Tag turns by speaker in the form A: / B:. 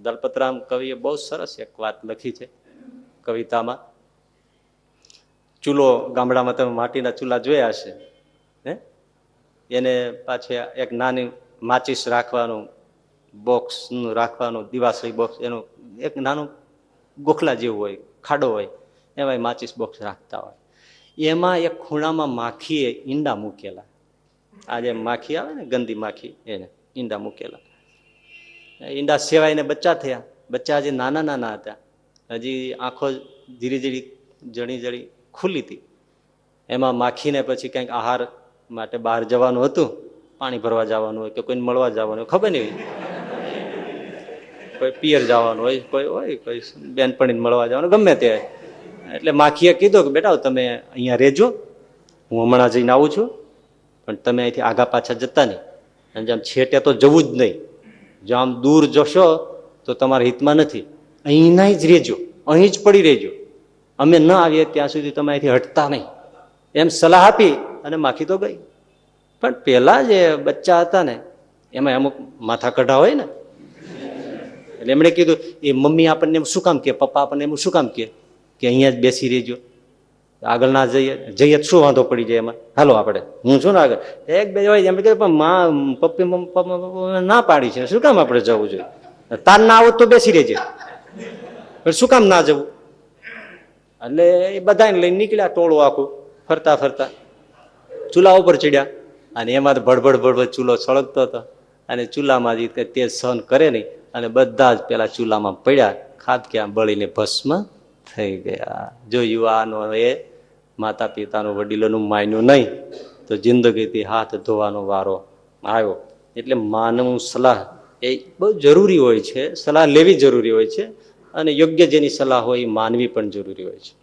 A: દલપતરામ કવિએ બહુ સરસ એક વાત લખી છે કવિતામાં. ચૂલો, ગામડામાં તમે માટીના ચૂલા જોયા હશે હે, એને પાછળ એક નાની માચીસ રાખવાનું બોક્સનું રાખવાનું, દિવાસળી બોક્સ, એનું એક નાનું ગોખલા જેવું હોય, ખાડો હોય, એમાં માચીસ બોક્સ રાખતા હોય. એમાં એક ખૂણામાં માખીએ ઈંડા મૂકેલા. આ જે માખી આવે ને, ગંદી માખી, એને ઈંડા મૂકેલા. ઈંડા સેવાઈને બચ્ચા થયા. બચ્ચા હજી નાના નાના હતા, હજી આંખો ધીરે ધીરે જણી જણી ખુલ્લી હતી. એમાં માખીને પછી કંઈક આહાર માટે બહાર જવાનું હતું, પાણી ભરવા જવાનું હોય કે કોઈને મળવા જવાનું હોય, ખબર નહીં, કોઈ પિયર જવાનું હોય, કોઈ હોય કોઈ બેનપણીને મળવા જવાનું, ગમે તે. એટલે માખીએ કીધું કે બેટા તમે અહીંયા રહેજો, હું હમણાં જઈને આવું છું, પણ તમે અહીંથી આગા પાછા જતા નહીં, અને જેમ છેટે તો જવું જ નહીં. જો આમ દૂર જશો તો તમારા હિતમાં નથી, અહીંના જ રહેજો, અહીં જ પડી રહેજો, અમે ન આવીએ ત્યાં સુધી તમે અહીંથી હટતા નહીં, એમ સલાહ આપી અને માખી તો ગઈ. પણ પેલા જે બચ્ચા હતા ને, એમાં અમુક માથા કઢા હોય ને, એટલે એમણે કીધું એ મમ્મી આપણને શું કામ કે, પપ્પા આપણને એમ શું કામ કે અહીંયા જ બેસી રહેજો, આગળ ના જઈએ શું વાંધો પડી જાય એમાં, હાલો આપણે, હું છું ને આગળ. એક બે હોય એમ કે પણ પપ્પી ના પાડી છે, શું કામ આપણે જવું જોઈએ, તાર ના આવું તો બેસી રહેજે, પણ શું કામ ના જવું. એટલે એ બધાને લઈને નીકળ્યા, ટોળું આખું ફરતા ફરતા ચૂલા ઉપર ચડ્યા. અને એમાં ભડભડ ભડભડ ચૂલો સળગતો હતો, અને ચૂલામાં તે સહન કરે નહીં, અને બધા જ પેલા ચૂલામાં પડ્યા, ખાબક્યા, બળીને ભસ્મ થઈ ગયા. જો યુવાનો એ માતા પિતાનું, વડીલોનું માન્યું નહીં તો જિંદગીથી હાથ ધોવાનો વારો આવ્યો. એટલે માનવું સલાહ એ બહુ જરૂરી હોય છે, સલાહ લેવી જરૂરી હોય છે, અને યોગ્ય જેની સલાહ હોય એ માનવી પણ જરૂરી હોય છે.